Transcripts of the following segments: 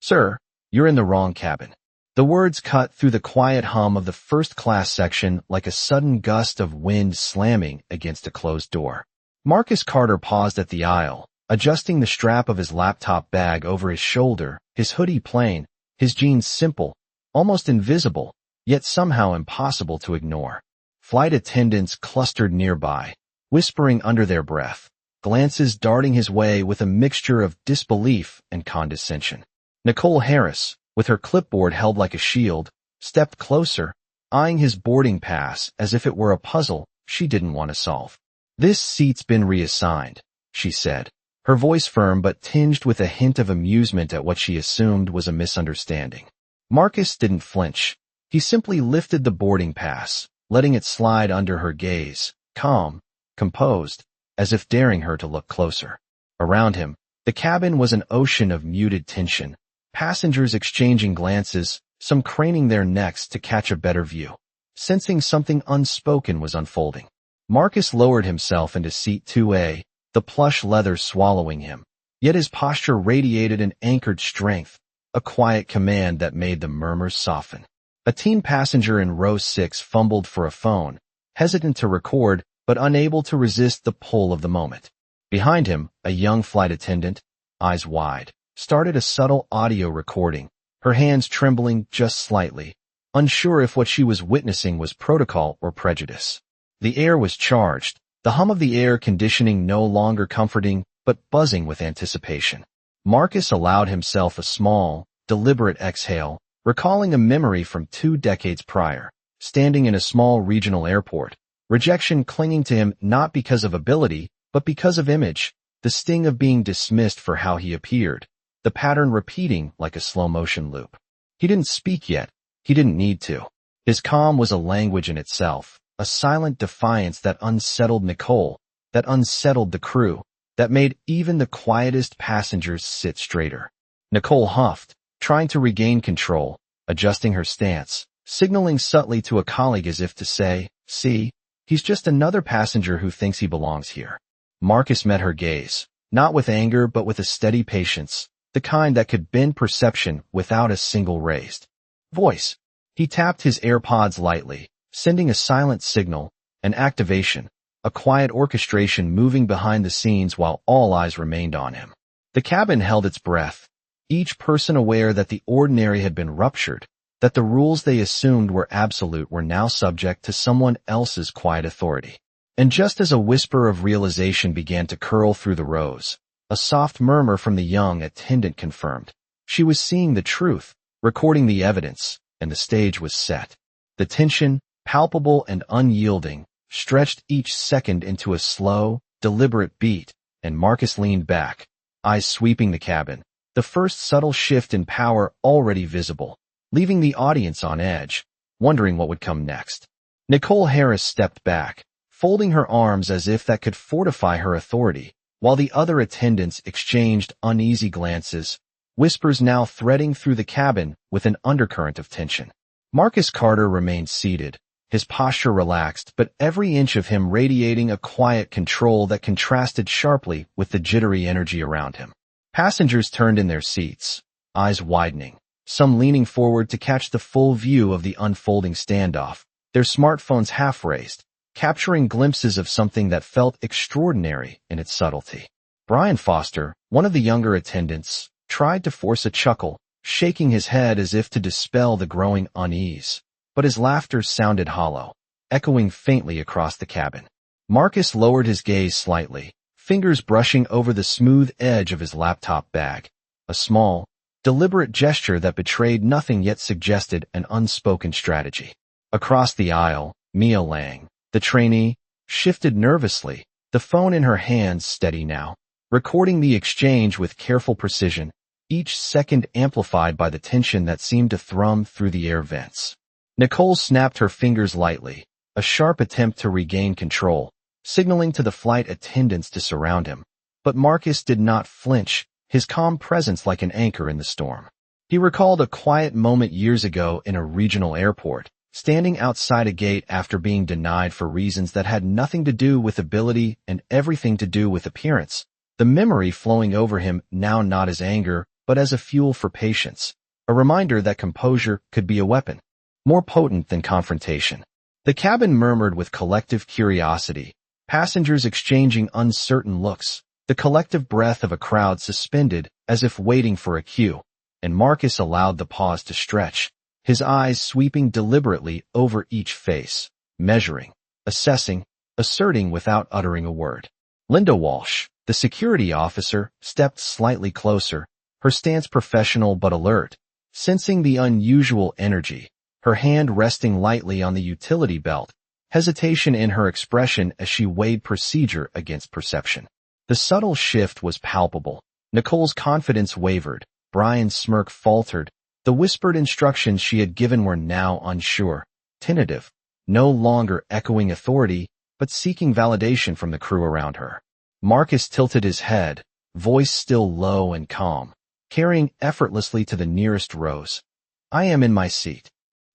"Sir, you're in the wrong cabin." The words cut through the quiet hum of the first-class section like a sudden gust of wind slamming against a closed door. Marcus Carter paused at the aisle, adjusting the strap of his laptop bag over his shoulder, his hoodie plain, his jeans simple, almost invisible, yet somehow impossible to ignore. Flight attendants clustered nearby, whispering under their breath, glances darting his way with a mixture of disbelief and condescension. Nicole Harris, with her clipboard held like a shield, stepped closer, eyeing his boarding pass as if it were a puzzle she didn't want to solve. "This seat's been reassigned," she said, her voice firm but tinged with a hint of amusement at what she assumed was a misunderstanding. Marcus didn't flinch. He simply lifted the boarding pass, letting it slide under her gaze, calm, composed, as if daring her to look closer. Around him, the cabin was an ocean of muted tension, passengers exchanging glances, some craning their necks to catch a better view, sensing something unspoken was unfolding. Marcus lowered himself into seat 2A, the plush leather swallowing him, yet his posture radiated an anchored strength, a quiet command that made the murmurs soften. A teen passenger in row 6 fumbled for a phone, hesitant to record but unable to resist the pull of the moment. Behind him, a young flight attendant, eyes wide, started a subtle audio recording, her hands trembling just slightly, unsure if what she was witnessing was protocol or prejudice. The air was charged, the hum of the air conditioning no longer comforting but buzzing with anticipation. Marcus allowed himself a small, deliberate exhale, recalling a memory from 2 decades prior, standing in a small regional airport, rejection clinging to him not because of ability, but because of image, the sting of being dismissed for how he appeared, the pattern repeating like a slow-motion loop. He didn't speak yet. He didn't need to. His calm was a language in itself, a silent defiance that unsettled Nicole, that unsettled the crew, that made even the quietest passengers sit straighter. Nicole huffed, trying to regain control, adjusting her stance, signaling subtly to a colleague as if to say, "See, he's just another passenger who thinks he belongs here." Marcus met her gaze, not with anger but with a steady patience, the kind that could bend perception without a single raised voice. He tapped his AirPods lightly, sending a silent signal, an activation, a quiet orchestration moving behind the scenes while all eyes remained on him. The cabin held its breath, each person aware that the ordinary had been ruptured, that the rules they assumed were absolute were now subject to someone else's quiet authority. And just as a whisper of realization began to curl through the rows, a soft murmur from the young attendant confirmed. She was seeing the truth, recording the evidence, and the stage was set. The tension, palpable and unyielding, stretched each second into a slow, deliberate beat, and Marcus leaned back, eyes sweeping the cabin, the first subtle shift in power already visible, leaving the audience on edge, wondering what would come next. Nicole Harris stepped back, folding her arms as if that could fortify her authority, while the other attendants exchanged uneasy glances, whispers now threading through the cabin with an undercurrent of tension. Marcus Carter remained seated, his posture relaxed, but every inch of him radiating a quiet control that contrasted sharply with the jittery energy around him. Passengers turned in their seats, eyes widening, some leaning forward to catch the full view of the unfolding standoff, their smartphones half-raised, capturing glimpses of something that felt extraordinary in its subtlety. Brian Foster, one of the younger attendants, tried to force a chuckle, shaking his head as if to dispel the growing unease, but his laughter sounded hollow, echoing faintly across the cabin. Marcus lowered his gaze slightly, fingers brushing over the smooth edge of his laptop bag, a small, deliberate gesture that betrayed nothing yet suggested an unspoken strategy. Across the aisle, Mia Lang, the trainee, shifted nervously, the phone in her hands steady now, recording the exchange with careful precision, each second amplified by the tension that seemed to thrum through the air vents. Nicole snapped her fingers lightly, a sharp attempt to regain control, signaling to the flight attendants to surround him. But Marcus did not flinch, his calm presence like an anchor in the storm. He recalled a quiet moment years ago in a regional airport, standing outside a gate after being denied for reasons that had nothing to do with ability and everything to do with appearance, the memory flowing over him now not as anger, but as a fuel for patience, a reminder that composure could be a weapon, more potent than confrontation. The cabin murmured with collective curiosity, passengers exchanging uncertain looks, the collective breath of a crowd suspended as if waiting for a cue, and Marcus allowed the pause to stretch, his eyes sweeping deliberately over each face, measuring, assessing, asserting without uttering a word. Linda Walsh, the security officer, stepped slightly closer, her stance professional but alert, sensing the unusual energy, her hand resting lightly on the utility belt, hesitation in her expression as she weighed procedure against perception. The subtle shift was palpable. Nicole's confidence wavered, Brian's smirk faltered, the whispered instructions she had given were now unsure, tentative, no longer echoing authority, but seeking validation from the crew around her. Marcus tilted his head, voice still low and calm, carrying effortlessly to the nearest rows. "I am in my seat."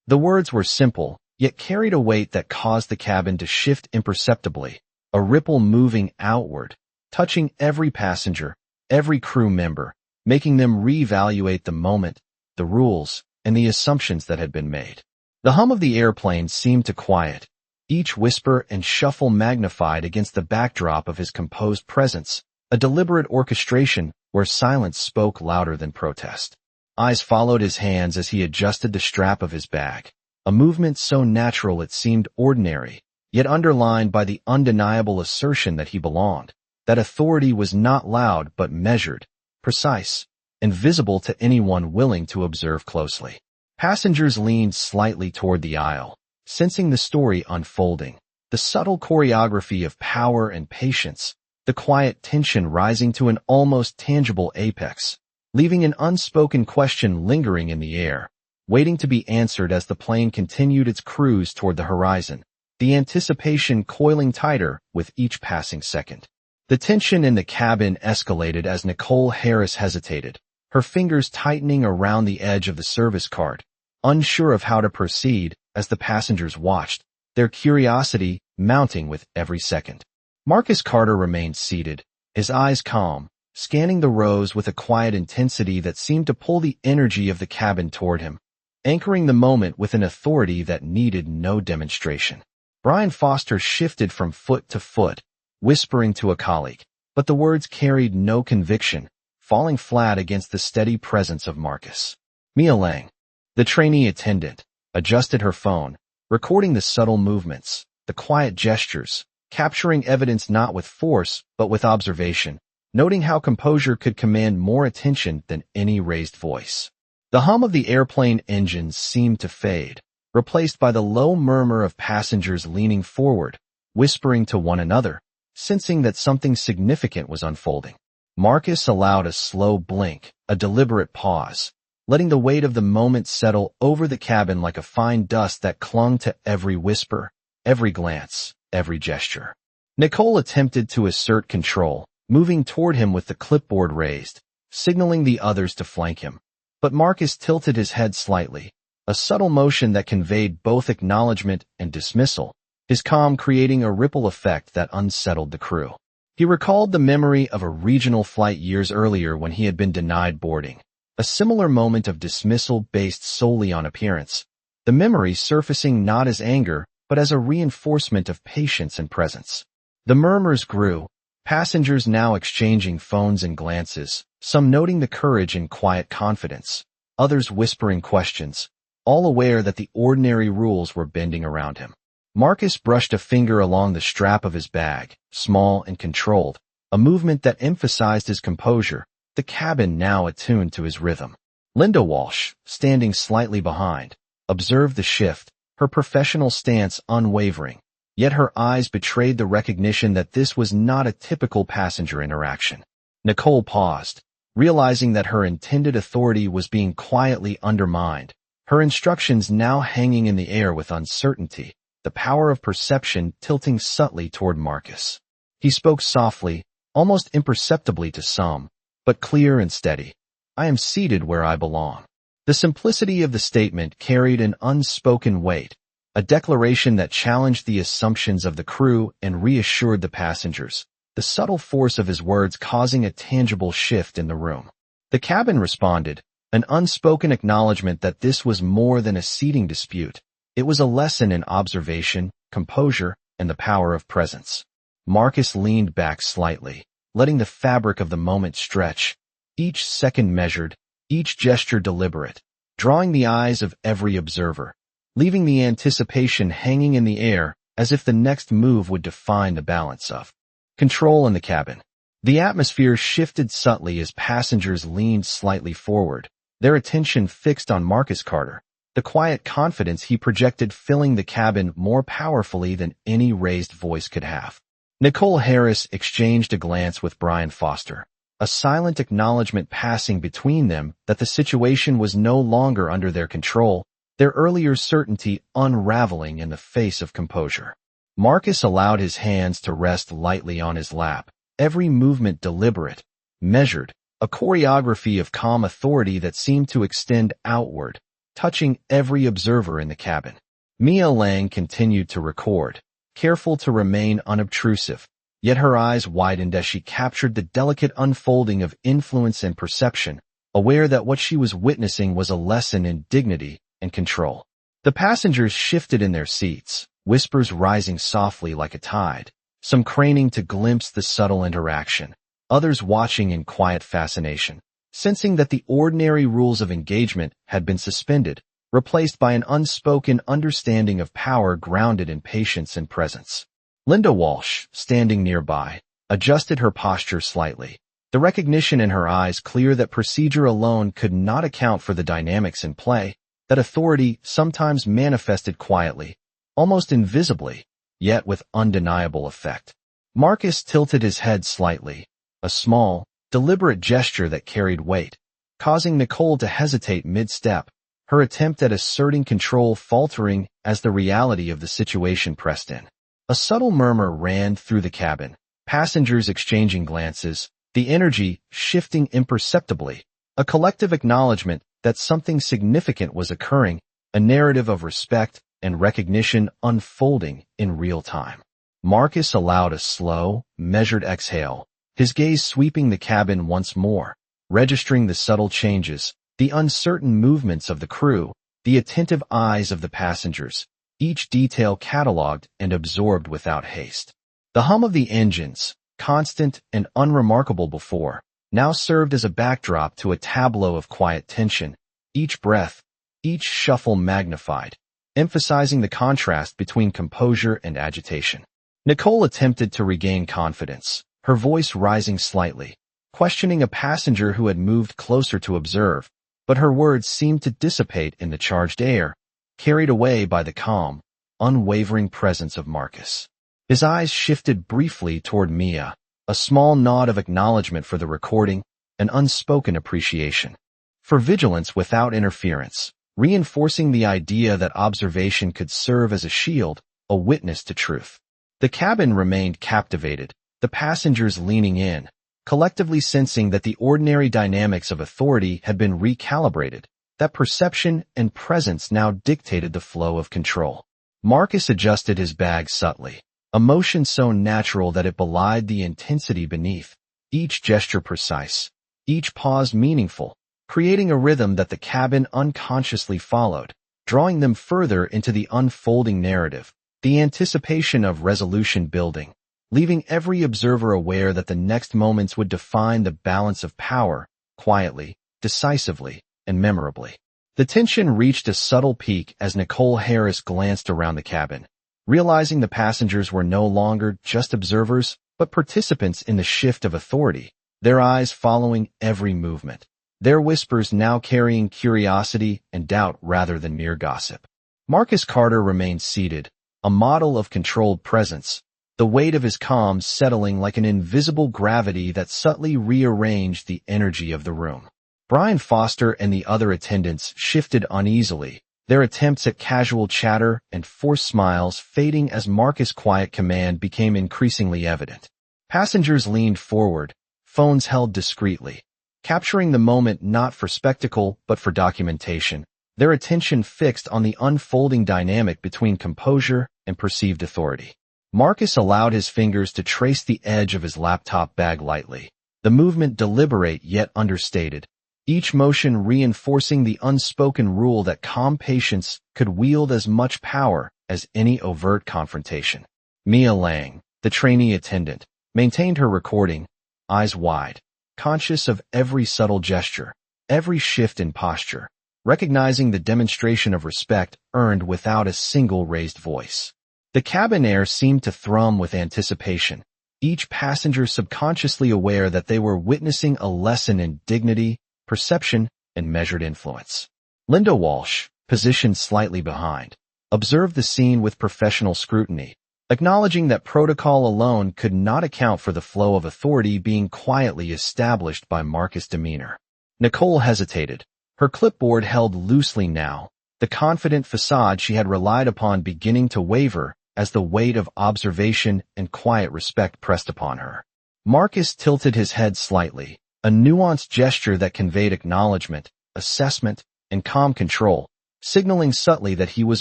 The words were simple, yet carried a weight that caused the cabin to shift imperceptibly, a ripple moving outward, touching every passenger, every crew member, making them reevaluate the moment, the rules, and the assumptions that had been made. The hum of the airplane seemed to quiet, each whisper and shuffle magnified against the backdrop of his composed presence, a deliberate orchestration where silence spoke louder than protest. Eyes followed his hands as he adjusted the strap of his bag, a movement so natural it seemed ordinary, yet underlined by the undeniable assertion that he belonged, that authority was not loud but measured, precise, and visible to anyone willing to observe closely. Passengers leaned slightly toward the aisle, sensing the story unfolding, the subtle choreography of power and patience, the quiet tension rising to an almost tangible apex, leaving an unspoken question lingering in the air, waiting to be answered as the plane continued its cruise toward the horizon, the anticipation coiling tighter with each passing second. The tension in the cabin escalated as Nicole Harris hesitated, her fingers tightening around the edge of the service card, unsure of how to proceed as the passengers watched, their curiosity mounting with every second. Marcus Carter remained seated, his eyes calm, scanning the rows with a quiet intensity that seemed to pull the energy of the cabin toward him, anchoring the moment with an authority that needed no demonstration. Brian Foster shifted from foot to foot, whispering to a colleague, but the words carried no conviction, falling flat against the steady presence of Marcus. Mia Lang, the trainee attendant, adjusted her phone, recording the subtle movements, the quiet gestures, capturing evidence not with force but with observation, noting how composure could command more attention than any raised voice. The hum of the airplane engines seemed to fade, replaced by the low murmur of passengers leaning forward, whispering to one another, sensing that something significant was unfolding. Marcus allowed a slow blink, a deliberate pause, letting the weight of the moment settle over the cabin like a fine dust that clung to every whisper, every glance, every gesture. Nicole attempted to assert control, moving toward him with the clipboard raised, signaling the others to flank him. But Marcus tilted his head slightly, a subtle motion that conveyed both acknowledgement and dismissal, his calm creating a ripple effect that unsettled the crew. He recalled the memory of a regional flight years earlier when he had been denied boarding, a similar moment of dismissal based solely on appearance, the memory surfacing not as anger but as a reinforcement of patience and presence. The murmurs grew, passengers now exchanging phones and glances, some noting the courage and quiet confidence, others whispering questions, all aware that the ordinary rules were bending around him. Marcus brushed a finger along the strap of his bag, small and controlled, a movement that emphasized his composure, the cabin now attuned to his rhythm. Linda Walsh, standing slightly behind, observed the shift, her professional stance unwavering, yet her eyes betrayed the recognition that this was not a typical passenger interaction. Nicole paused, realizing that her intended authority was being quietly undermined, her instructions now hanging in the air with uncertainty, the power of perception tilting subtly toward Marcus. He spoke softly, almost imperceptibly to some, but clear and steady. "I am seated where I belong." The simplicity of the statement carried an unspoken weight, a declaration that challenged the assumptions of the crew and reassured the passengers, the subtle force of his words causing a tangible shift in the room. The cabin responded, an unspoken acknowledgement that this was more than a seating dispute. It was a lesson in observation, composure, and the power of presence. Marcus leaned back slightly, letting the fabric of the moment stretch, each second measured, each gesture deliberate, drawing the eyes of every observer, leaving the anticipation hanging in the air as if the next move would define the balance of control in the cabin. The atmosphere shifted subtly as passengers leaned slightly forward, their attention fixed on Marcus Carter, the quiet confidence he projected filling the cabin more powerfully than any raised voice could have. Nicole Harris exchanged a glance with Brian Foster, a silent acknowledgement passing between them that the situation was no longer under their control, their earlier certainty unraveling in the face of composure. Marcus allowed his hands to rest lightly on his lap, every movement deliberate, measured, a choreography of calm authority that seemed to extend outward, touching every observer in the cabin. Mia Lang continued to record, careful to remain unobtrusive, yet her eyes widened as she captured the delicate unfolding of influence and perception, aware that what she was witnessing was a lesson in dignity and control. The passengers shifted in their seats, whispers rising softly like a tide, some craning to glimpse the subtle interaction, others watching in quiet fascination, sensing that the ordinary rules of engagement had been suspended, replaced by an unspoken understanding of power grounded in patience and presence. Linda Walsh, standing nearby, adjusted her posture slightly, the recognition in her eyes clear that procedure alone could not account for the dynamics in play, that authority sometimes manifested quietly, almost invisibly, yet with undeniable effect. Marcus tilted his head slightly, a small, deliberate gesture that carried weight, causing Nicole to hesitate mid-step, her attempt at asserting control faltering as the reality of the situation pressed in. A subtle murmur ran through the cabin, passengers exchanging glances, the energy shifting imperceptibly, a collective acknowledgement that something significant was occurring, a narrative of respect and recognition unfolding in real time. Marcus allowed a slow, measured exhale, his gaze sweeping the cabin once more, registering the subtle changes, the uncertain movements of the crew, the attentive eyes of the passengers, each detail catalogued and absorbed without haste. The hum of the engines, constant and unremarkable before, now served as a backdrop to a tableau of quiet tension, each breath, each shuffle magnified, emphasizing the contrast between composure and agitation. Nicole attempted to regain confidence, her voice rising slightly, questioning a passenger who had moved closer to observe, but her words seemed to dissipate in the charged air, carried away by the calm, unwavering presence of Marcus. His eyes shifted briefly toward Mia, a small nod of acknowledgement for the recording, an unspoken appreciation. For vigilance without interference, reinforcing the idea that observation could serve as a shield, a witness to truth. The cabin remained captivated, the passengers leaning in, collectively sensing that the ordinary dynamics of authority had been recalibrated, that perception and presence now dictated the flow of control. Marcus adjusted his bag subtly, a motion so natural that it belied the intensity beneath, each gesture precise, each pause meaningful, creating a rhythm that the cabin unconsciously followed, drawing them further into the unfolding narrative, the anticipation of resolution building, leaving every observer aware that the next moments would define the balance of power, quietly, decisively, and memorably. The tension reached a subtle peak as Nicole Harris glanced around the cabin, realizing the passengers were no longer just observers, but participants in the shift of authority, their eyes following every movement, their whispers now carrying curiosity and doubt rather than mere gossip. Marcus Carter remained seated, a model of controlled presence, the weight of his calm settling like an invisible gravity that subtly rearranged the energy of the room. Brian Foster and the other attendants shifted uneasily, their attempts at casual chatter and forced smiles fading as Marcus' quiet command became increasingly evident. Passengers leaned forward, phones held discreetly, capturing the moment not for spectacle but for documentation, their attention fixed on the unfolding dynamic between composure and perceived authority. Marcus allowed his fingers to trace the edge of his laptop bag lightly, the movement deliberate yet understated, each motion reinforcing the unspoken rule that calm patience could wield as much power as any overt confrontation. Mia Lang, the trainee attendant, maintained her recording, eyes wide, conscious of every subtle gesture, every shift in posture, recognizing the demonstration of respect earned without a single raised voice. The cabin air seemed to thrum with anticipation, each passenger subconsciously aware that they were witnessing a lesson in dignity, perception, and measured influence. Linda Walsh, positioned slightly behind, observed the scene with professional scrutiny, acknowledging that protocol alone could not account for the flow of authority being quietly established by Marcus' demeanor. Nicole hesitated, her clipboard held loosely now, the confident facade she had relied upon beginning to waver as the weight of observation and quiet respect pressed upon her. Marcus tilted his head slightly, a nuanced gesture that conveyed acknowledgement, assessment, and calm control, signaling subtly that he was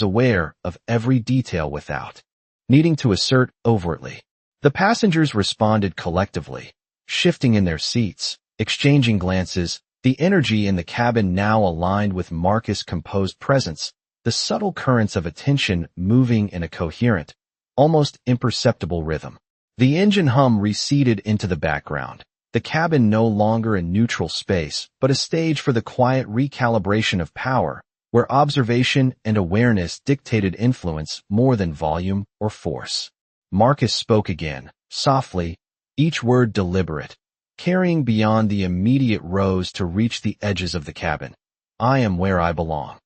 aware of every detail without needing to assert overtly. The passengers responded collectively, shifting in their seats, exchanging glances, the energy in the cabin now aligned with Marcus' composed presence, the subtle currents of attention moving in a coherent, almost imperceptible rhythm. The engine hum receded into the background, the cabin no longer a neutral space, but a stage for the quiet recalibration of power, where observation and awareness dictated influence more than volume or force. Marcus spoke again, softly, each word deliberate, carrying beyond the immediate rows to reach the edges of the cabin. I am where I belong.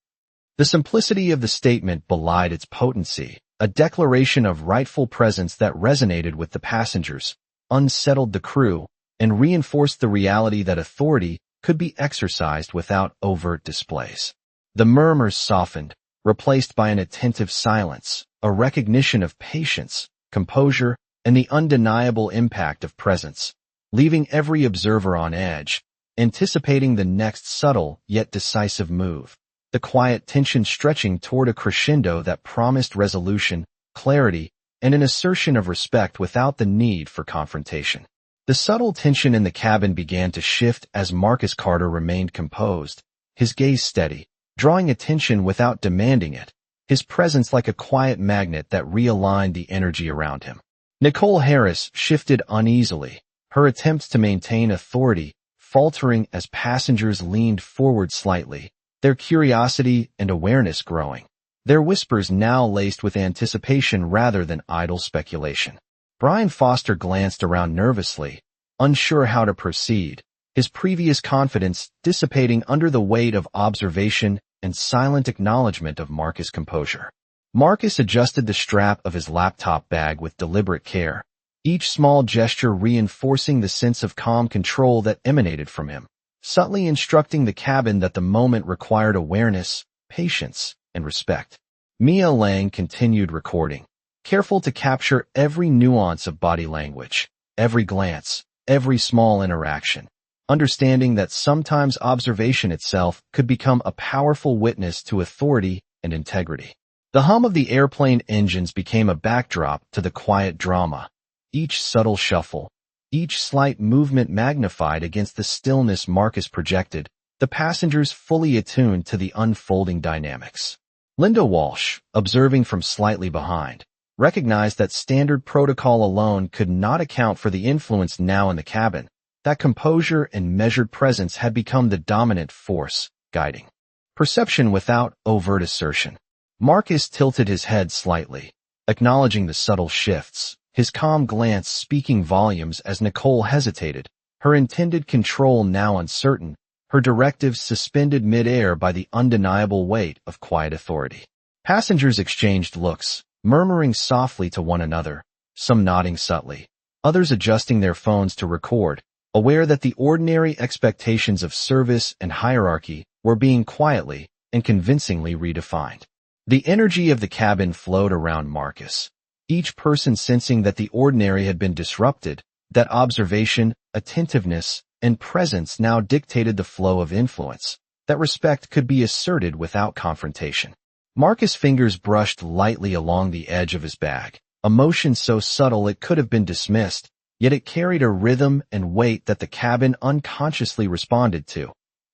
The simplicity of the statement belied its potency, a declaration of rightful presence that resonated with the passengers, unsettled the crew, and reinforced the reality that authority could be exercised without overt displays. The murmurs softened, replaced by an attentive silence, a recognition of patience, composure, and the undeniable impact of presence, leaving every observer on edge, anticipating the next subtle yet decisive move, the quiet tension stretching toward a crescendo that promised resolution, clarity, and an assertion of respect without the need for confrontation. The subtle tension in the cabin began to shift as Marcus Carter remained composed, his gaze steady, drawing attention without demanding it, his presence like a quiet magnet that realigned the energy around him. Nicole Harris shifted uneasily, her attempts to maintain authority faltering as passengers leaned forward slightly, their curiosity and awareness growing, their whispers now laced with anticipation rather than idle speculation. Brian Foster glanced around nervously, unsure how to proceed, his previous confidence dissipating under the weight of observation and silent acknowledgement of Marcus' composure. Marcus adjusted the strap of his laptop bag with deliberate care, each small gesture reinforcing the sense of calm control that emanated from him, subtly instructing the cabin that the moment required awareness, patience, and respect. Mia Lang continued recording, careful to capture every nuance of body language, every glance, every small interaction, understanding that sometimes observation itself could become a powerful witness to authority and integrity. The hum of the airplane engines became a backdrop to the quiet drama, each subtle shuffle, each slight movement magnified against the stillness Marcus projected, the passengers fully attuned to the unfolding dynamics. Linda Walsh, observing from slightly behind, recognized that standard protocol alone could not account for the influence now in the cabin, that composure and measured presence had become the dominant force, guiding perception without overt assertion. Marcus tilted his head slightly, acknowledging the subtle shifts, his calm glance speaking volumes as Nicole hesitated, her intended control now uncertain, her directives suspended mid-air by the undeniable weight of quiet authority. Passengers exchanged looks, murmuring softly to one another, some nodding subtly, others adjusting their phones to record, aware that the ordinary expectations of service and hierarchy were being quietly and convincingly redefined. The energy of the cabin flowed around Marcus, each person sensing that the ordinary had been disrupted, that observation, attentiveness, and presence now dictated the flow of influence, that respect could be asserted without confrontation. Marcus' fingers brushed lightly along the edge of his bag, a motion so subtle it could have been dismissed, yet it carried a rhythm and weight that the cabin unconsciously responded to.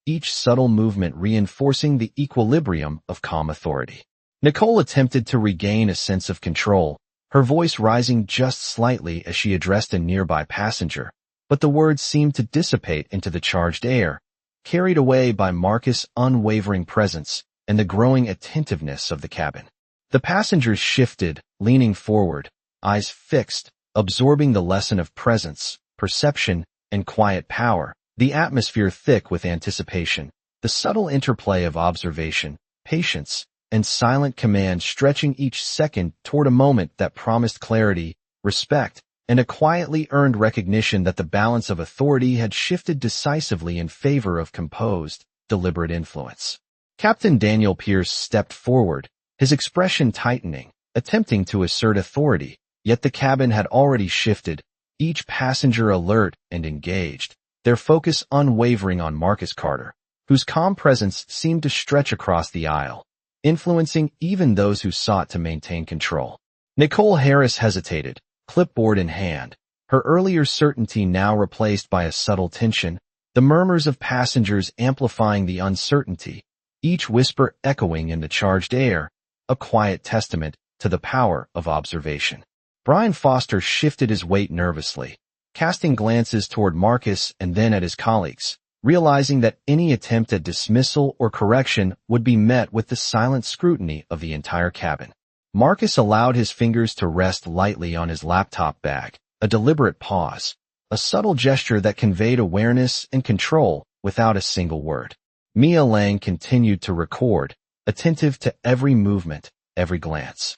each subtle movement reinforcing the equilibrium of calm authority. Nicole attempted to regain a sense of control, her voice rising just slightly as she addressed a nearby passenger, but the words seemed to dissipate into the charged air, carried away by Marcus' unwavering presence and the growing attentiveness of the cabin. The passengers shifted, leaning forward, eyes fixed, absorbing the lesson of presence, perception, and quiet power, the atmosphere thick with anticipation, the subtle interplay of observation, patience, and silent command stretching each second toward a moment that promised clarity, respect, and a quietly earned recognition that the balance of authority had shifted decisively in favor of composed, deliberate influence. Captain Daniel Pierce stepped forward, his expression tightening, attempting to assert authority, yet the cabin had already shifted, each passenger alert and engaged, their focus unwavering on Marcus Carter, whose calm presence seemed to stretch across the aisle, influencing even those who sought to maintain control. Nicole Harris hesitated, clipboard in hand, her earlier certainty now replaced by a subtle tension, the murmurs of passengers amplifying the uncertainty, each whisper echoing in the charged air, a quiet testament to the power of observation. Brian Foster shifted his weight nervously, casting glances toward Marcus and then at his colleagues, realizing that any attempt at dismissal or correction would be met with the silent scrutiny of the entire cabin. Marcus allowed his fingers to rest lightly on his laptop bag, a deliberate pause, a subtle gesture that conveyed awareness and control without a single word. Mia Lang continued to record, attentive to every movement, every glance.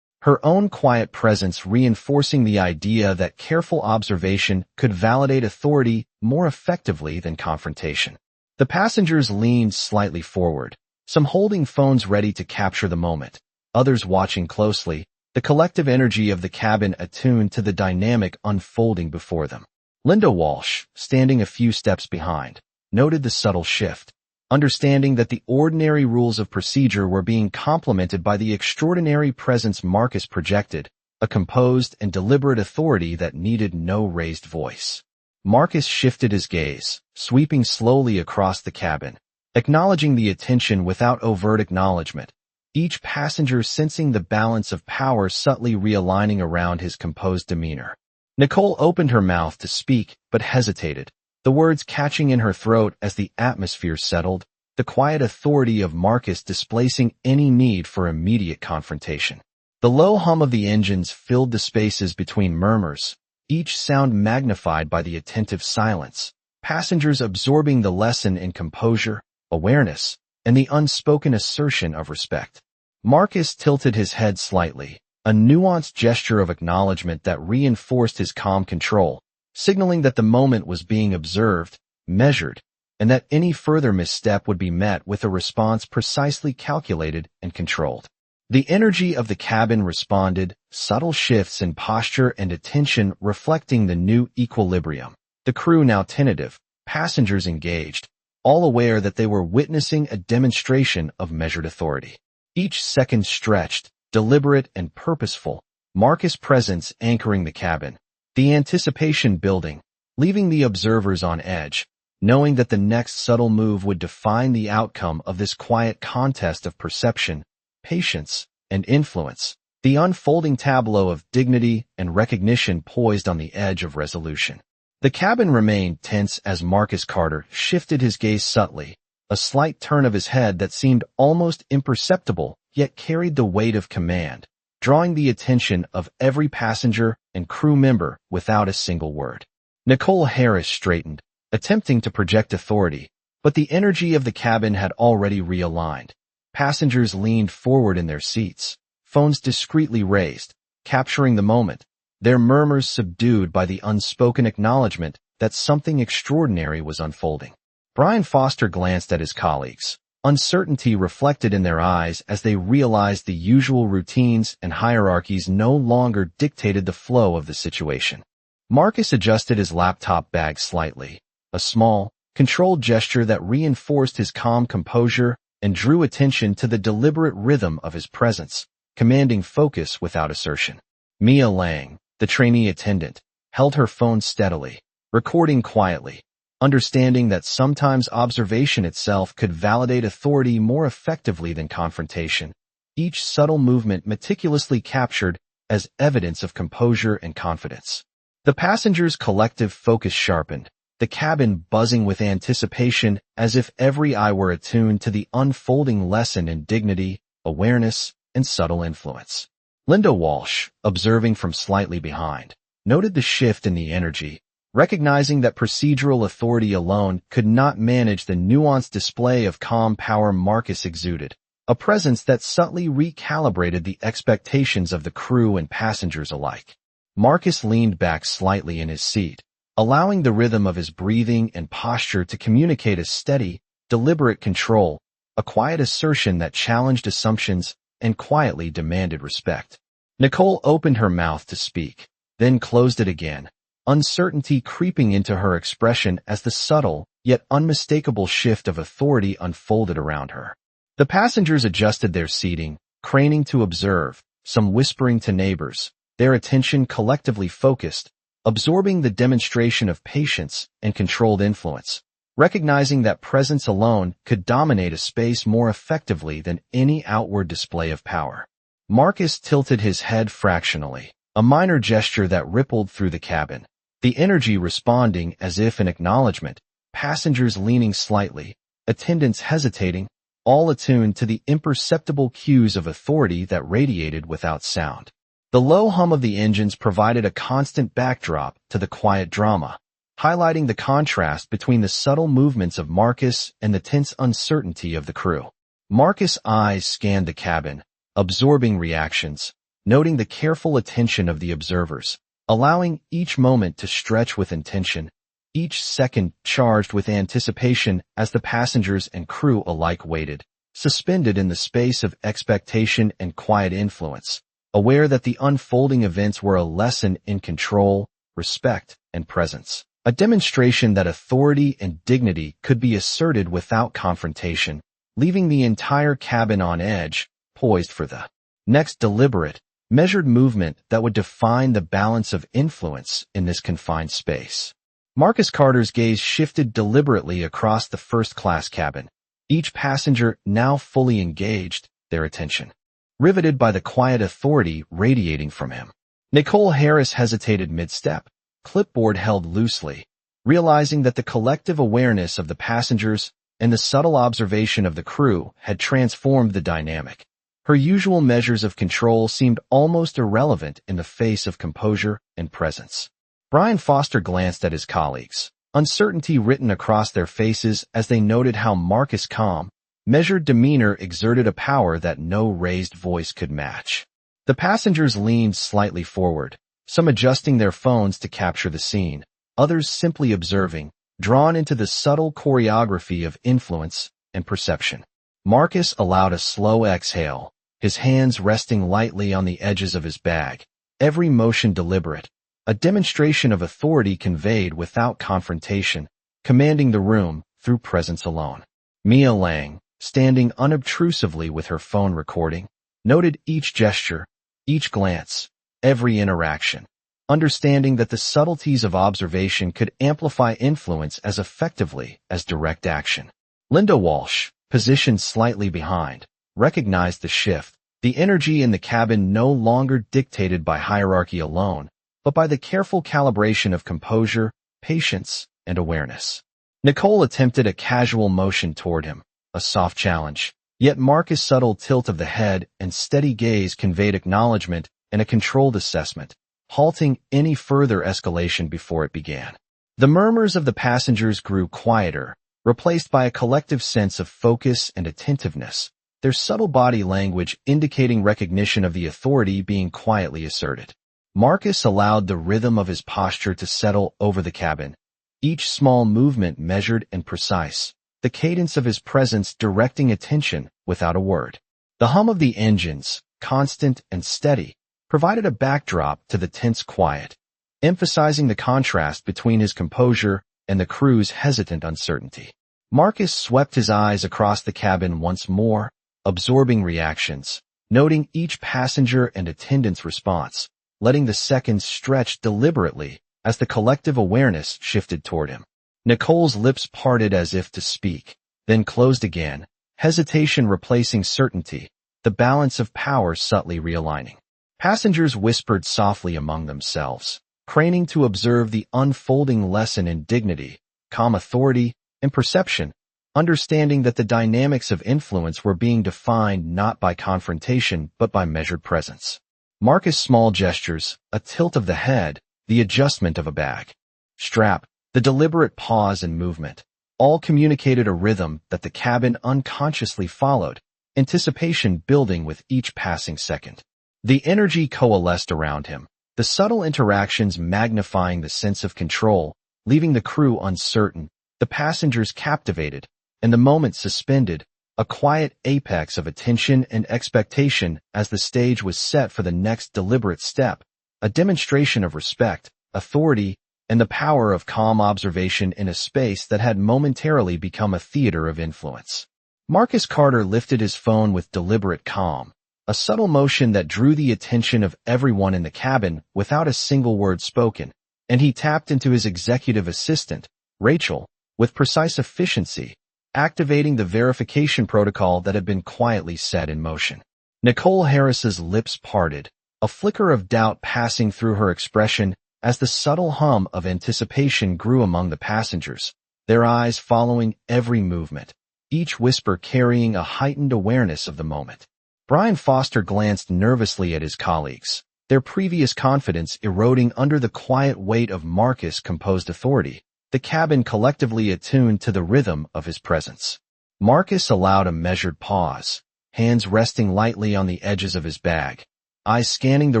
Her own quiet presence reinforcing the idea that careful observation could validate authority more effectively than confrontation. The passengers leaned slightly forward, some holding phones ready to capture the moment, others watching closely, the collective energy of the cabin attuned to the dynamic unfolding before them. Linda Walsh, standing a few steps behind, noted the subtle shift, understanding that the ordinary rules of procedure were being complemented by the extraordinary presence Marcus projected, a composed and deliberate authority that needed no raised voice. Marcus shifted his gaze, sweeping slowly across the cabin, acknowledging the attention without overt acknowledgement, each passenger sensing the balance of power subtly realigning around his composed demeanor. Nicole opened her mouth to speak, but hesitated, the words catching in her throat as the atmosphere settled, the quiet authority of Marcus displacing any need for immediate confrontation. The low hum of the engines filled the spaces between murmurs, each sound magnified by the attentive silence, passengers absorbing the lesson in composure, awareness, and the unspoken assertion of respect. Marcus tilted his head slightly, a nuanced gesture of acknowledgement that reinforced his calm control, signaling that the moment was being observed, measured, and that any further misstep would be met with a response precisely calculated and controlled. The energy of the cabin responded, subtle shifts in posture and attention reflecting the new equilibrium. The crew now tentative, passengers engaged, all aware that they were witnessing a demonstration of measured authority. Each second stretched, deliberate and purposeful, Marcus' presence anchoring the cabin, the anticipation building, leaving the observers on edge, knowing that the next subtle move would define the outcome of this quiet contest of perception, patience, and influence, the unfolding tableau of dignity and recognition poised on the edge of resolution. The cabin remained tense as Marcus Carter shifted his gaze subtly, a slight turn of his head that seemed almost imperceptible yet carried the weight of command, drawing the attention of every passenger and crew member without a single word. Nicole Harris straightened, attempting to project authority, but the energy of the cabin had already realigned. Passengers leaned forward in their seats, phones discreetly raised, capturing the moment, their murmurs subdued by the unspoken acknowledgement that something extraordinary was unfolding. Brian Foster glanced at his colleagues, uncertainty reflected in their eyes as they realized the usual routines and hierarchies no longer dictated the flow of the situation. Marcus adjusted his laptop bag slightly, a small, controlled gesture that reinforced his calm composure and drew attention to the deliberate rhythm of his presence, commanding focus without assertion. Mia Lang, the trainee attendant, held her phone steadily, recording quietly, understanding that sometimes observation itself could validate authority more effectively than confrontation. Each subtle movement meticulously captured as evidence of composure and confidence. The passengers' collective focus sharpened, the cabin buzzing with anticipation as if every eye were attuned to the unfolding lesson in dignity, awareness, and subtle influence. Linda Walsh, observing from slightly behind, noted the shift in the energy, recognizing that procedural authority alone could not manage the nuanced display of calm power Marcus exuded, a presence that subtly recalibrated the expectations of the crew and passengers alike. Marcus leaned back slightly in his seat, allowing the rhythm of his breathing and posture to communicate a steady, deliberate control, a quiet assertion that challenged assumptions and quietly demanded respect. Nicole opened her mouth to speak, then closed it again, uncertainty creeping into her expression as the subtle, yet unmistakable shift of authority unfolded around her. The passengers adjusted their seating, craning to observe, some whispering to neighbors, their attention collectively focused, absorbing the demonstration of patience and controlled influence, recognizing that presence alone could dominate a space more effectively than any outward display of power. Marcus tilted his head fractionally, a minor gesture that rippled through the cabin, the energy responding as if in acknowledgement, passengers leaning slightly, attendants hesitating, all attuned to the imperceptible cues of authority that radiated without sound. The low hum of the engines provided a constant backdrop to the quiet drama, highlighting the contrast between the subtle movements of Marcus and the tense uncertainty of the crew. Marcus' eyes scanned the cabin, absorbing reactions, noting the careful attention of the observers, allowing each moment to stretch with intention, each second charged with anticipation as the passengers and crew alike waited, suspended in the space of expectation and quiet influence, aware that the unfolding events were a lesson in control, respect, and presence, a demonstration that authority and dignity could be asserted without confrontation, leaving the entire cabin on edge, poised for the next deliberate, measured movement that would define the balance of influence in this confined space. Marcus Carter's gaze shifted deliberately across the first-class cabin, each passenger now fully engaged, their attention riveted by the quiet authority radiating from him. Nicole Harris hesitated mid-step, clipboard held loosely, realizing that the collective awareness of the passengers and the subtle observation of the crew had transformed the dynamic. Her usual measures of control seemed almost irrelevant in the face of composure and presence. Brian Foster glanced at his colleagues, uncertainty written across their faces as they noted how Marcus' calm, measured demeanor exerted a power that no raised voice could match. The passengers leaned slightly forward, some adjusting their phones to capture the scene, others simply observing, drawn into the subtle choreography of influence and perception. Marcus allowed a slow exhale, his hands resting lightly on the edges of his bag, every motion deliberate, a demonstration of authority conveyed without confrontation, commanding the room through presence alone. Mia Lang, standing unobtrusively with her phone recording, noted each gesture, each glance, every interaction, understanding that the subtleties of observation could amplify influence as effectively as direct action. Linda Walsh, positioned slightly behind, recognized the shift, the energy in the cabin no longer dictated by hierarchy alone, but by the careful calibration of composure, patience, and awareness. Nicole attempted a casual motion toward him, a soft challenge, yet Marcus' subtle tilt of the head and steady gaze conveyed acknowledgement and a controlled assessment, halting any further escalation before it began. The murmurs of the passengers grew quieter, replaced by a collective sense of focus and attentiveness, their subtle body language indicating recognition of the authority being quietly asserted. Marcus allowed the rhythm of his posture to settle over the cabin, each small movement measured and precise, the cadence of his presence directing attention without a word. The hum of the engines, constant and steady, provided a backdrop to the tense quiet, emphasizing the contrast between his composure and the crew's hesitant uncertainty. Marcus swept his eyes across the cabin once more, absorbing reactions, noting each passenger and attendant's response, letting the seconds stretch deliberately as the collective awareness shifted toward him. Nicole's lips parted as if to speak, then closed again, hesitation replacing certainty, the balance of power subtly realigning. Passengers whispered softly among themselves, craning to observe the unfolding lesson in dignity, calm authority, and perception, understanding that the dynamics of influence were being defined not by confrontation but by measured presence. Marcus' small gestures, a tilt of the head, the adjustment of a bag strap, the deliberate pause and movement, all communicated a rhythm that the cabin unconsciously followed, anticipation building with each passing second. The energy coalesced around him, the subtle interactions magnifying the sense of control, leaving the crew uncertain, the passengers captivated, and the moment suspended, a quiet apex of attention and expectation as the stage was set for the next deliberate step, a demonstration of respect, authority, and the power of calm observation in a space that had momentarily become a theater of influence. Marcus Carter lifted his phone with deliberate calm, a subtle motion that drew the attention of everyone in the cabin without a single word spoken, and he tapped into his executive assistant, Rachel, with precise efficiency, activating the verification protocol that had been quietly set in motion. Nicole Harris's lips parted, a flicker of doubt passing through her expression as the subtle hum of anticipation grew among the passengers, their eyes following every movement, each whisper carrying a heightened awareness of the moment. Brian Foster glanced nervously at his colleagues, their previous confidence eroding under the quiet weight of Marcus' composed authority, the cabin collectively attuned to the rhythm of his presence. Marcus allowed a measured pause, hands resting lightly on the edges of his bag, eyes scanning the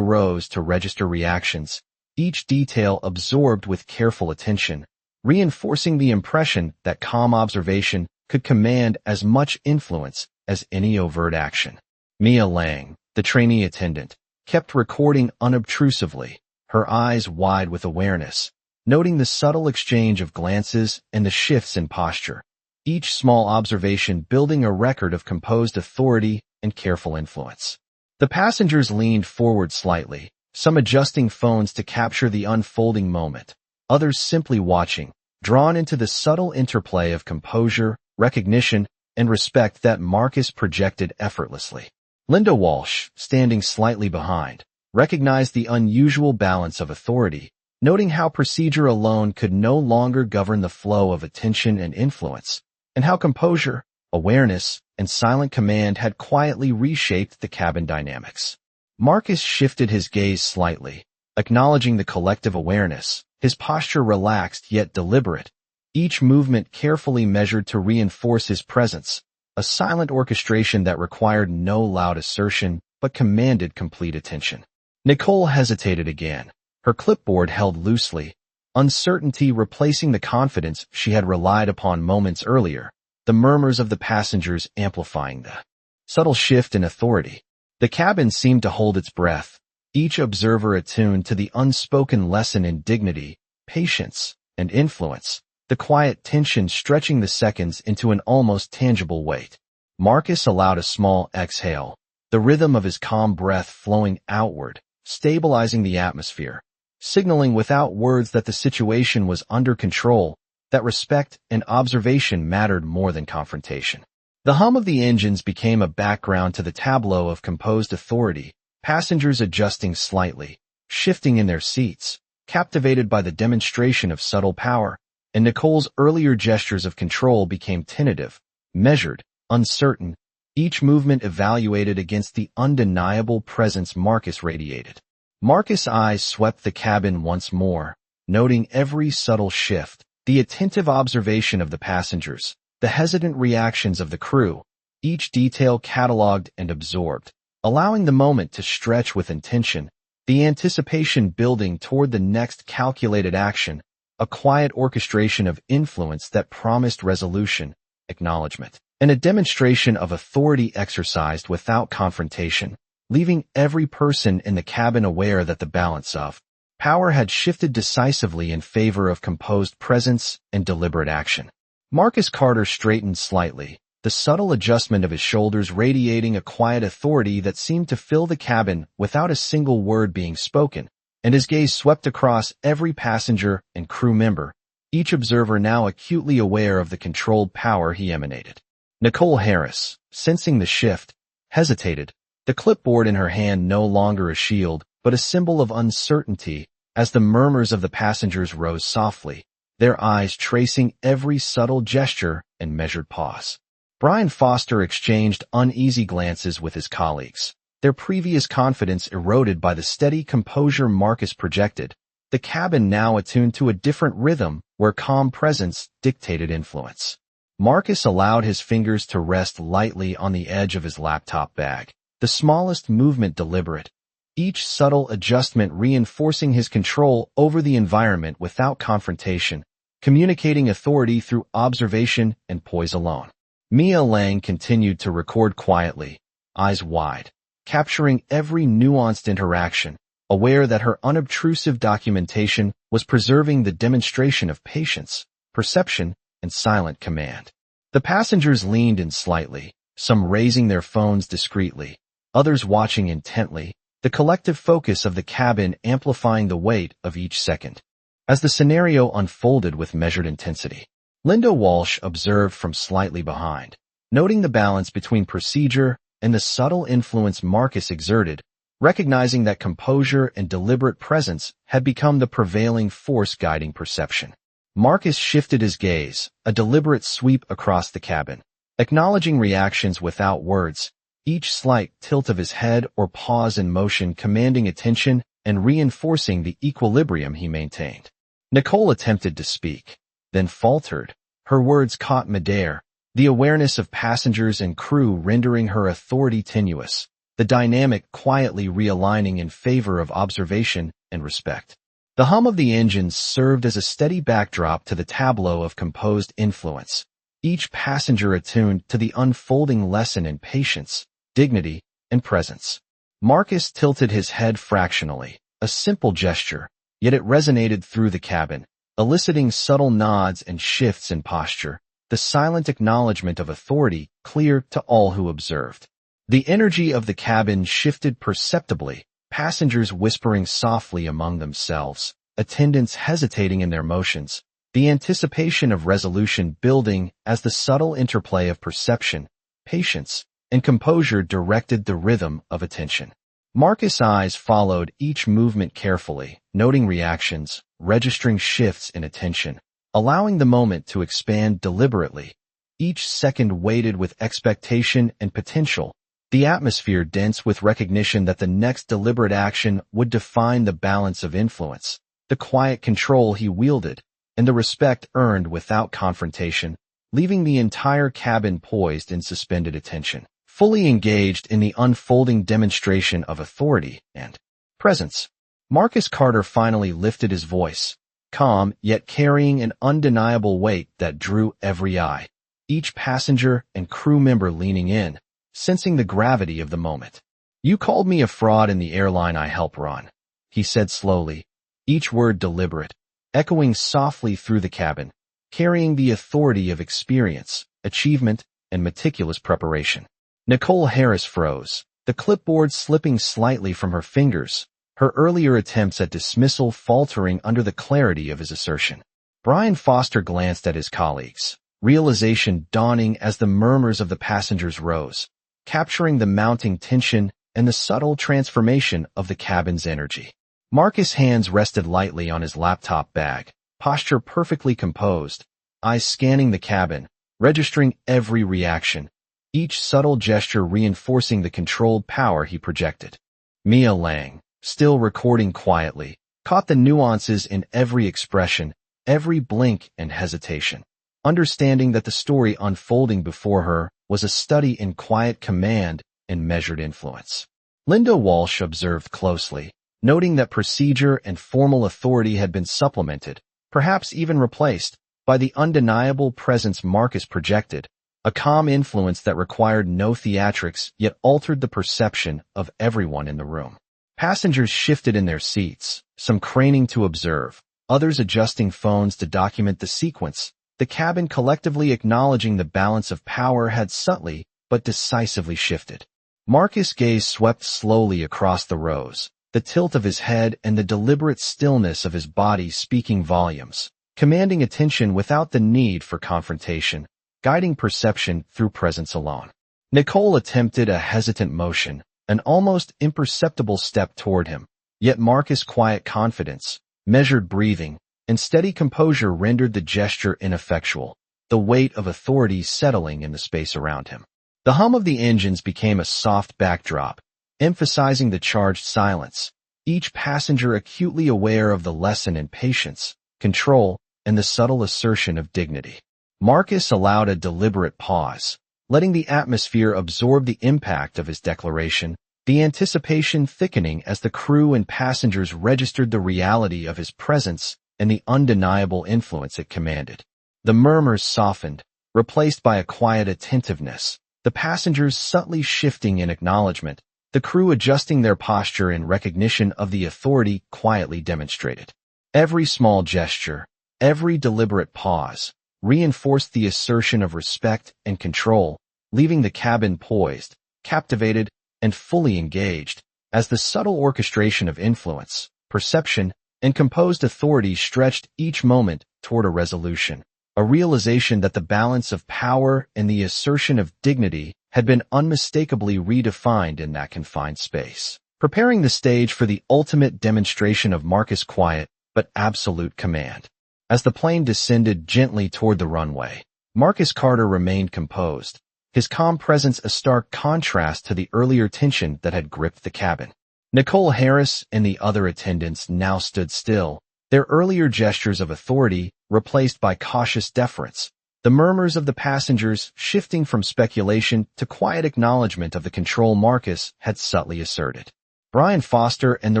rows to register reactions, each detail absorbed with careful attention, reinforcing the impression that calm observation could command as much influence as any overt action. Mia Lang, the trainee attendant, kept recording unobtrusively, her eyes wide with awareness, noting the subtle exchange of glances and the shifts in posture, each small observation building a record of composed authority and careful influence. The passengers leaned forward slightly, some adjusting phones to capture the unfolding moment, others simply watching, drawn into the subtle interplay of composure, recognition, and respect that Marcus projected effortlessly. Linda Walsh, standing slightly behind, recognized the unusual balance of authority, noting how procedure alone could no longer govern the flow of attention and influence, and how composure, awareness, and silent command had quietly reshaped the cabin dynamics. Marcus shifted his gaze slightly, acknowledging the collective awareness, his posture relaxed yet deliberate, each movement carefully measured to reinforce his presence, a silent orchestration that required no loud assertion but commanded complete attention. Nicole hesitated again, her clipboard held loosely, uncertainty replacing the confidence she had relied upon moments earlier, the murmurs of the passengers amplifying the subtle shift in authority. The cabin seemed to hold its breath, each observer attuned to the unspoken lesson in dignity, patience, and influence, the quiet tension stretching the seconds into an almost tangible weight. Marcus allowed a small exhale, the rhythm of his calm breath flowing outward, stabilizing the atmosphere, signaling without words that the situation was under control, that respect and observation mattered more than confrontation. The hum of the engines became a background to the tableau of composed authority, passengers adjusting slightly, shifting in their seats, captivated by the demonstration of subtle power, and Nicole's earlier gestures of control became tentative, measured, uncertain, each movement evaluated against the undeniable presence Marcus radiated. Marcus' eyes swept the cabin once more, noting every subtle shift, the attentive observation of the passengers, the hesitant reactions of the crew, each detail cataloged and absorbed, allowing the moment to stretch with intention, the anticipation building toward the next calculated action, a quiet orchestration of influence that promised resolution, acknowledgement, and a demonstration of authority exercised without confrontation, leaving every person in the cabin aware that the balance of power had shifted decisively in favor of composed presence and deliberate action. Marcus Carter straightened slightly, the subtle adjustment of his shoulders radiating a quiet authority that seemed to fill the cabin without a single word being spoken, and his gaze swept across every passenger and crew member, each observer now acutely aware of the controlled power he emanated. Nicole Harris, sensing the shift, hesitated, the clipboard in her hand no longer a shield, but a symbol of uncertainty, as the murmurs of the passengers rose softly, their eyes tracing every subtle gesture and measured pause. Brian Foster exchanged uneasy glances with his colleagues, their previous confidence eroded by the steady composure Marcus projected, the cabin now attuned to a different rhythm where calm presence dictated influence. Marcus allowed his fingers to rest lightly on the edge of his laptop bag, the smallest movement deliberate, each subtle adjustment reinforcing his control over the environment without confrontation, communicating authority through observation and poise alone. Mia Lang continued to record quietly, eyes wide, capturing every nuanced interaction, aware that her unobtrusive documentation was preserving the demonstration of patience, perception, and silent command. The passengers leaned in slightly, some raising their phones discreetly, others watching intently, the collective focus of the cabin amplifying the weight of each second. As the scenario unfolded with measured intensity, Linda Walsh observed from slightly behind, noting the balance between procedure and the subtle influence Marcus exerted, recognizing that composure and deliberate presence had become the prevailing force guiding perception. Marcus shifted his gaze, a deliberate sweep across the cabin, acknowledging reactions without words, each slight tilt of his head or pause in motion commanding attention and reinforcing the equilibrium he maintained. Nicole attempted to speak, then faltered, her words caught midair, the awareness of passengers and crew rendering her authority tenuous, the dynamic quietly realigning in favor of observation and respect. The hum of the engines served as a steady backdrop to the tableau of composed influence, each passenger attuned to the unfolding lesson in patience, dignity, and presence. Marcus tilted his head fractionally, a simple gesture, yet it resonated through the cabin, eliciting subtle nods and shifts in posture, the silent acknowledgement of authority clear to all who observed. The energy of the cabin shifted perceptibly, passengers whispering softly among themselves, attendants hesitating in their motions, the anticipation of resolution building as the subtle interplay of perception, patience, and composure directed the rhythm of attention. Marcus' eyes followed each movement carefully, noting reactions, registering shifts in attention, allowing the moment to expand deliberately, each second weighted with expectation and potential, the atmosphere dense with recognition that the next deliberate action would define the balance of influence, the quiet control he wielded, and the respect earned without confrontation, leaving the entire cabin poised in suspended attention, fully engaged in the unfolding demonstration of authority and presence. Marcus Carter finally lifted his voice, calm yet carrying an undeniable weight that drew every eye, each passenger and crew member leaning in, sensing the gravity of the moment. "You called me a fraud in the airline I help run," he said slowly, each word deliberate, echoing softly through the cabin, carrying the authority of experience, achievement, and meticulous preparation. Nicole Harris froze, the clipboard slipping slightly from her fingers, her earlier attempts at dismissal faltering under the clarity of his assertion. Brian Foster glanced at his colleagues, realization dawning as the murmurs of the passengers rose, capturing the mounting tension and the subtle transformation of the cabin's energy. Marcus' hands rested lightly on his laptop bag, posture perfectly composed, eyes scanning the cabin, registering every reaction, each subtle gesture reinforcing the controlled power he projected. Mia Lang, still recording quietly, caught the nuances in every expression, every blink and hesitation, understanding that the story unfolding before her was a study in quiet command and measured influence. Linda Walsh observed closely, noting that procedure and formal authority had been supplemented, perhaps even replaced, by the undeniable presence Marcus projected, a calm influence that required no theatrics yet altered the perception of everyone in the room. Passengers shifted in their seats, some craning to observe, others adjusting phones to document the sequence, the cabin collectively acknowledging the balance of power had subtly but decisively shifted. Marcus' gaze swept slowly across the rows, the tilt of his head and the deliberate stillness of his body speaking volumes, commanding attention without the need for confrontation, guiding perception through presence alone. Nicole attempted a hesitant motion, an almost imperceptible step toward him, yet Marcus' quiet confidence, measured breathing, and steady composure rendered the gesture ineffectual, the weight of authority settling in the space around him. The hum of the engines became a soft backdrop, emphasizing the charged silence, each passenger acutely aware of the lesson in patience, control, and the subtle assertion of dignity. Marcus allowed a deliberate pause, letting the atmosphere absorb the impact of his declaration, the anticipation thickening as the crew and passengers registered the reality of his presence and the undeniable influence it commanded. The murmurs softened, replaced by a quiet attentiveness, the passengers subtly shifting in acknowledgement, the crew adjusting their posture in recognition of the authority quietly demonstrated. Every small gesture, every deliberate pause, reinforced the assertion of respect and control, leaving the cabin poised, captivated, and fully engaged, as the subtle orchestration of influence, perception, and composed authority stretched each moment toward a resolution, a realization that the balance of power and the assertion of dignity had been unmistakably redefined in that confined space, preparing the stage for the ultimate demonstration of Marcus' quiet but absolute command. As the plane descended gently toward the runway, Marcus Carter remained composed, his calm presence a stark contrast to the earlier tension that had gripped the cabin. Nicole Harris and the other attendants now stood still, their earlier gestures of authority replaced by cautious deference, the murmurs of the passengers shifting from speculation to quiet acknowledgement of the control Marcus had subtly asserted. Brian Foster and the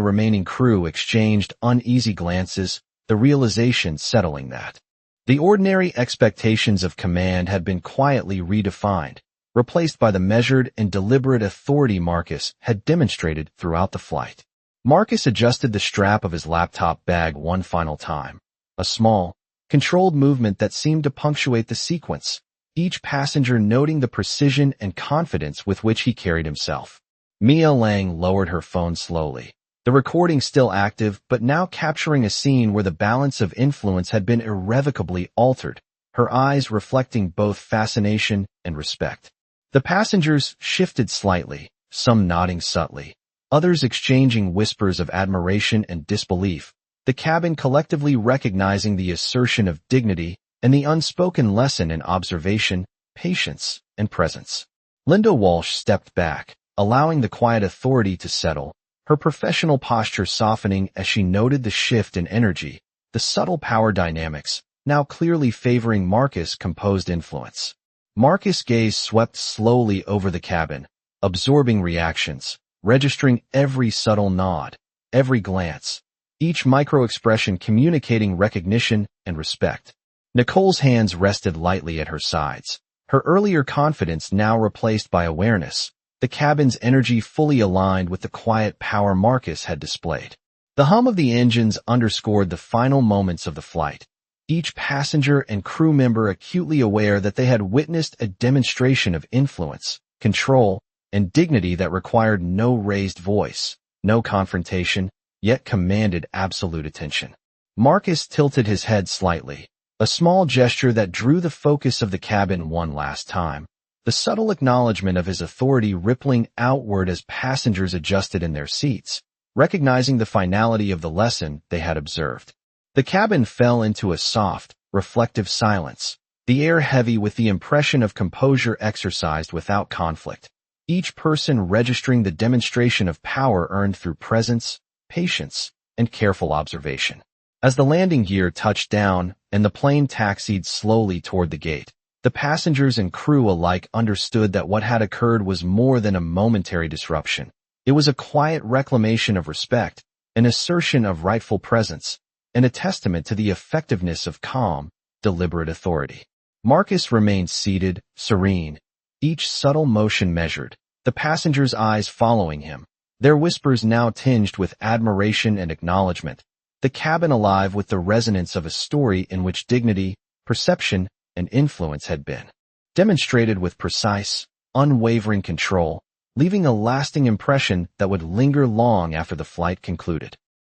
remaining crew exchanged uneasy glances, the realization settling that the ordinary expectations of command had been quietly redefined, replaced by the measured and deliberate authority Marcus had demonstrated throughout the flight. Marcus adjusted the strap of his laptop bag one final time, a small, controlled movement that seemed to punctuate the sequence, each passenger noting the precision and confidence with which he carried himself. Mia Lang lowered her phone slowly, the recording still active but now capturing a scene where the balance of influence had been irrevocably altered, her eyes reflecting both fascination and respect. The passengers shifted slightly, some nodding subtly, others exchanging whispers of admiration and disbelief, the cabin collectively recognizing the assertion of dignity and the unspoken lesson in observation, patience, and presence. Linda Walsh stepped back, allowing the quiet authority to settle, her professional posture softening as she noted the shift in energy, the subtle power dynamics, now clearly favoring Marcus' composed influence. Marcus' gaze swept slowly over the cabin, absorbing reactions, registering every subtle nod, every glance, each micro-expression communicating recognition and respect. Nicole's hands rested lightly at her sides, her earlier confidence now replaced by awareness, the cabin's energy fully aligned with the quiet power Marcus had displayed. The hum of the engines underscored the final moments of the flight, each passenger and crew member acutely aware that they had witnessed a demonstration of influence, control, and dignity that required no raised voice, no confrontation, yet commanded absolute attention. Marcus tilted his head slightly, a small gesture that drew the focus of the cabin one last time, the subtle acknowledgement of his authority rippling outward as passengers adjusted in their seats, recognizing the finality of the lesson they had observed. The cabin fell into a soft, reflective silence, the air heavy with the impression of composure exercised without conflict, each person registering the demonstration of power earned through presence, patience, and careful observation. As the landing gear touched down and the plane taxied slowly toward the gate, the passengers and crew alike understood that what had occurred was more than a momentary disruption. It was a quiet reclamation of respect, an assertion of rightful presence, and a testament to the effectiveness of calm, deliberate authority. Marcus remained seated, serene, each subtle motion measured, the passengers' eyes following him, their whispers now tinged with admiration and acknowledgement, the cabin alive with the resonance of a story in which dignity, perception, and influence had been demonstrated with precise, unwavering control, leaving a lasting impression that would linger long after the flight concluded.